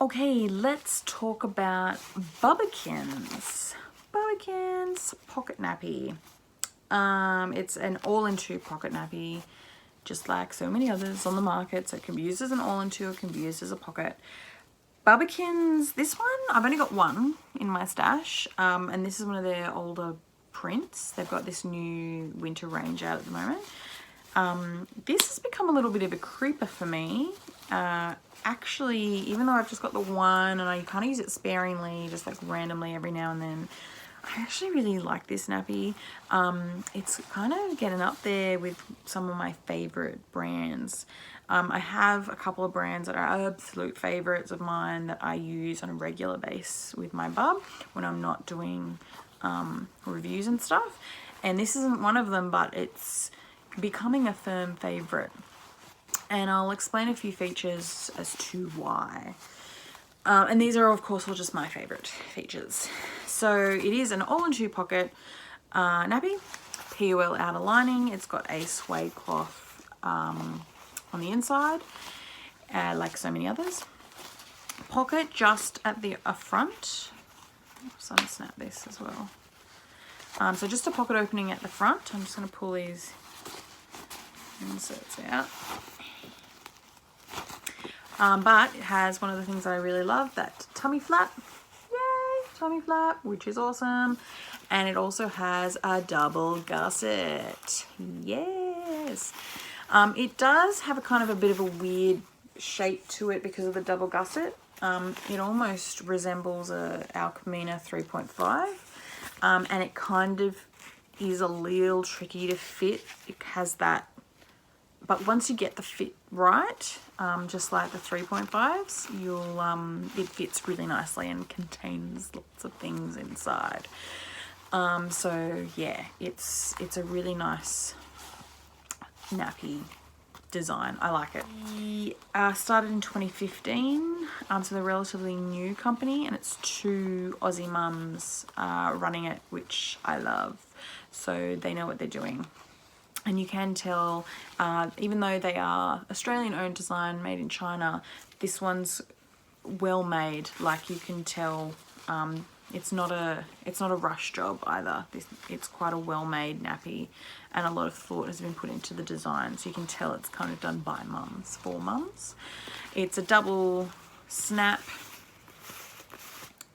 Okay, let's talk about Bubakin's pocket nappy. It's an all-in-two pocket nappy, just like so many others on the market. So it can be used as an all-in-two, it can be used as a pocket. Bubakin's, this one, I've only got one in my stash, and this is one of their older prints. They've got this new winter range out at the moment. This has become a little bit of a creeper for me. Actually, even though I've just got the one and I kind of use it sparingly, just like randomly every now and then, I actually really like this nappy. It's kind of getting up there with some of my favorite brands. I have a couple of brands that are absolute favorites of mine that I use on a regular basis with my bub when I'm not doing reviews and stuff. And this isn't one of them, but it's becoming a firm favorite. And I'll explain a few features as to why. And these are, of course, all just my favorite features. So it is an all-in-two pocket nappy, PUL outer lining. It's got a suede cloth on the inside, like so many others. Pocket just at the front. So I'm snap this as well. So just a pocket opening at the front. I'm just going to pull these inserts out. But it has one of the things that I really love, that tummy flap. Yay, tummy flap, which is awesome. And it also has a double gusset. Yes. It does have a kind of a bit of a weird shape to it because of the double gusset. It almost resembles a Alchemina 3.5. And it kind of is a little tricky to fit. It has that. But once you get the fit right, just like the 3.5s, it fits really nicely and contains lots of things inside. So yeah, it's a really nice nappy design. I like it. We started in 2015, so they're a relatively new company, and it's two Aussie mums running it, which I love. So they know what they're doing. And you can tell, even though they are Australian-owned design made in China, this one's well made. Like you can tell, it's not a rush job either. It's quite a well-made nappy, and a lot of thought has been put into the design. So you can tell it's kind of done by mums, for mums. It's a double snap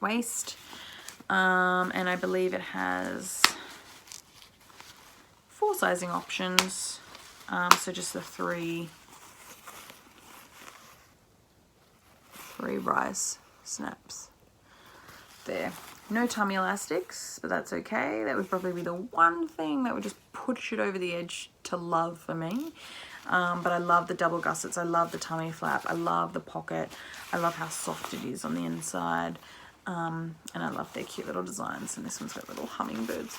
waist, and I believe it has 4 sizing options, so just the three rise snaps there. No tummy elastics, but that's okay. That would probably be the one thing that would just push it over the edge to love for me. But I love the double gussets. I love the tummy flap. I love the pocket. I love how soft it is on the inside. And I love their cute little designs. And this one's got little hummingbirds.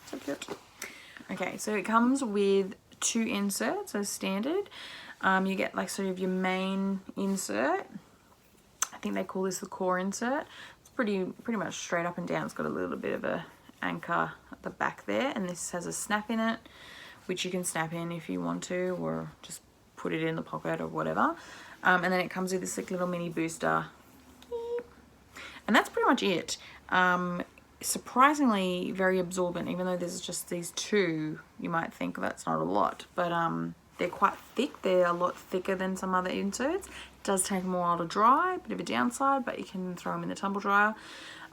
So cute. Okay, so it comes with 2 inserts as standard. You get like sort of your main insert. I think they call this the core insert. It's pretty much straight up and down. It's got a little bit of a anchor at the back there, and this has a snap in it, which you can snap in if you want to, or just put it in the pocket or whatever. And then it comes with this like little mini booster, and that's pretty much it. Surprisingly very absorbent, even though there's just these 2. You might think that's not a lot, but they're quite thick. They're a lot thicker than some other inserts. It does take them a while to dry, bit of a downside, but you can throw them in the tumble dryer.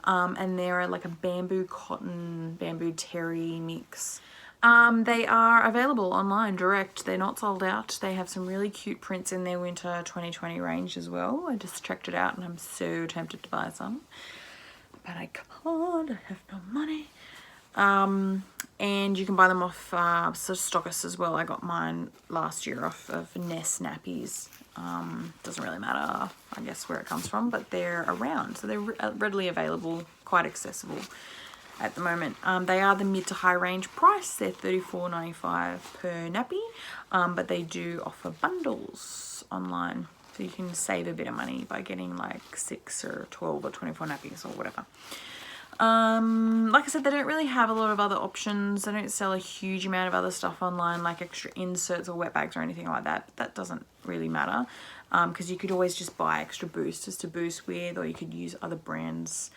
And they're like a bamboo cotton, bamboo terry mix. They are available online direct. They're not sold out. They have some really cute prints in their winter 2020 range as well. I just checked it out and I'm so tempted to buy some, but I can't, I have no money. And you can buy them off stockists as well. I got mine last year off of Nest Nappies. Doesn't really matter, I guess, where it comes from, but they're around. So they're readily available, quite accessible at the moment. They are the mid to high range price. They're $34.95 per nappy, but they do offer bundles online. So you can save a bit of money by getting like 6 or 12 or 24 nappies or whatever. Like I said, they don't really have a lot of other options. They don't sell a huge amount of other stuff online, like extra inserts or wet bags or anything like that. That doesn't really matter, because you could always just buy extra boosters to boost with, or you could use other brands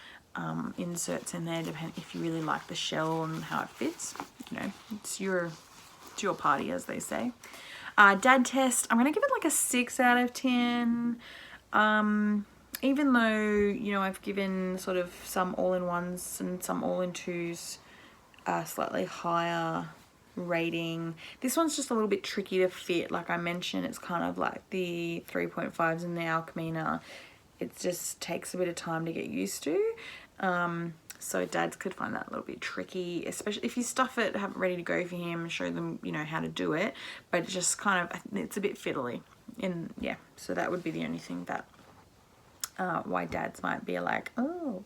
inserts in there, depending if you really like the shell and how it fits. You know, it's your party, as they say. Dad test, I'm gonna give it like a 6 out of 10. Even though, you know, I've given sort of some all-in-ones and some all-in-twos a slightly higher rating. This one's just a little bit tricky to fit. Like I mentioned, it's kind of like the 3.5s and the Alchemina. It just takes a bit of time to get used to. So dads could find that a little bit tricky, especially if you stuff it, have it ready to go for him and show them, you know, how to do it. But it just kind of, it's a bit fiddly. And yeah, so that would be the only thing that why dads might be like, oh.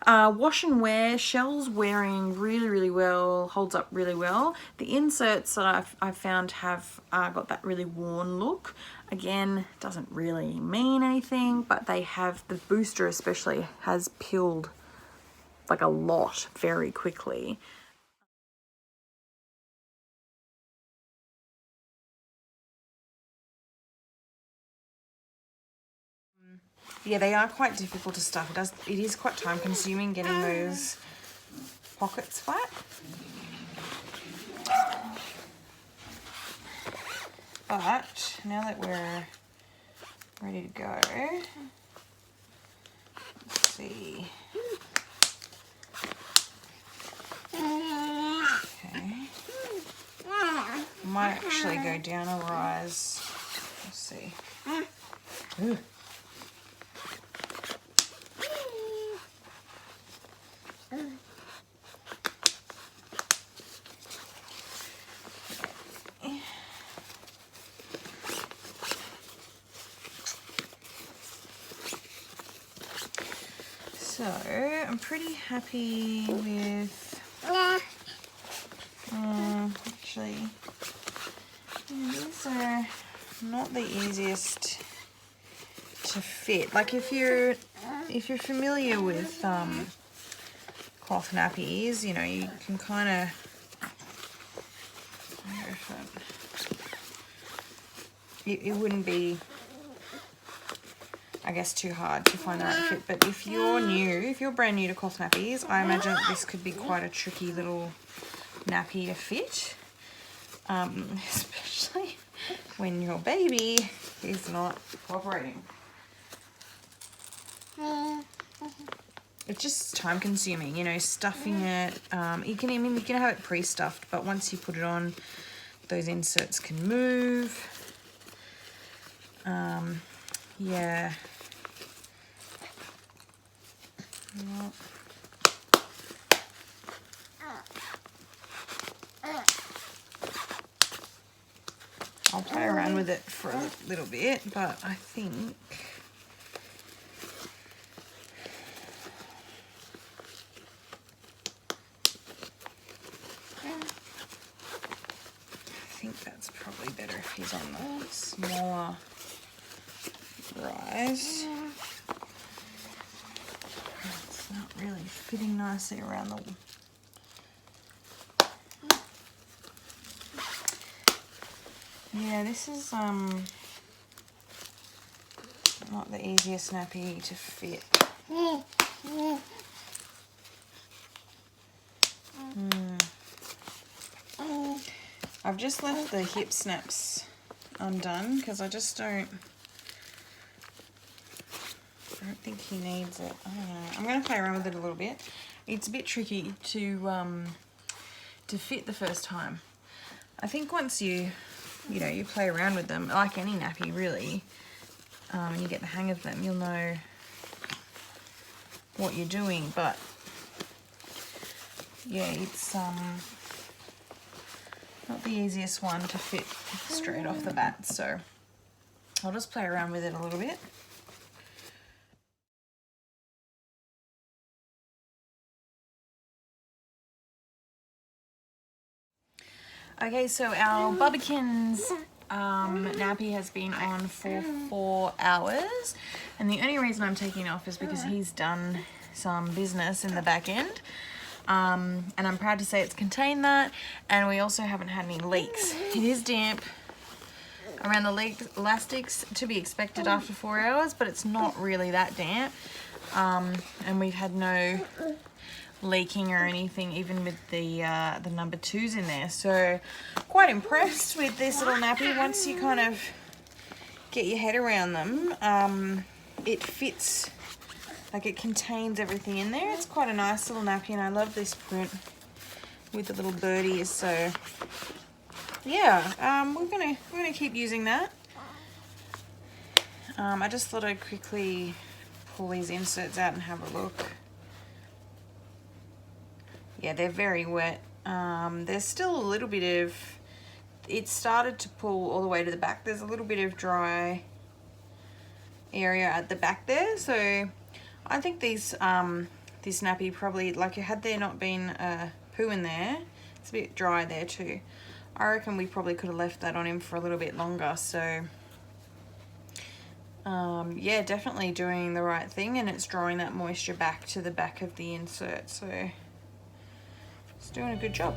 Wash and wear, shell's wearing really well, holds up really well. The inserts that I've found have got that really worn look. Again, doesn't really mean anything, but they have, the booster especially has peeled like a lot very quickly. Yeah, they are quite difficult to stuff. It is quite time consuming getting those pockets flat. But now that we're ready to go, let's see. Okay. I might actually go down a rise. Let's see. Ooh. So I'm pretty happy with, actually, yeah, these are not the easiest to fit. Like if you're familiar with cloth nappies, you know, you can kind of, it wouldn't be, I guess, too hard to find the right fit. But if you're brand new to cloth nappies, I imagine this could be quite a tricky little nappy to fit, especially when your baby is not cooperating. It's just time consuming, you know, stuffing it. You can have it pre-stuffed, but once you put it on, those inserts can move. Yeah. I'll play around with it for a little bit, but I think that's probably better if he's on the smaller rise. It's not really fitting nicely around the... Yeah, this is not the easiest nappy to fit. I've just left the hip snaps undone because I just don't think he needs it. I don't know. I'm going to play around with it a little bit. It's a bit tricky to fit the first time. I think once you play around with them, like any nappy really, and you get the hang of them, you'll know what you're doing. But yeah, it's not the easiest one to fit straight off the bat, so I'll just play around with it a little bit. Okay, so our Bubakin's nappy has been on for 4 hours, and the only reason I'm taking it off is because he's done some business in the back end. And I'm proud to say it's contained that, and we also haven't had any leaks. It is damp around the elastics, to be expected after 4 hours, but it's not really that damp. And we've had no leaking or anything, even with the number 2s in there. So quite impressed with this little nappy. Once you kind of get your head around them, it fits. Like, it contains everything in there. It's quite a nice little nappy, and I love this print with the little birdies. So yeah, we're gonna keep using that. I just thought I'd quickly pull these inserts out and have a look. Yeah, they're very wet. There's still a little bit of, it started to pull all the way to the back. There's a little bit of dry area at the back there, so I think these this nappy probably, like, had there not been poo in there, it's a bit dry there too. I reckon we probably could have left that on him for a little bit longer. So yeah, definitely doing the right thing, and it's drawing that moisture back to the back of the insert, so it's doing a good job.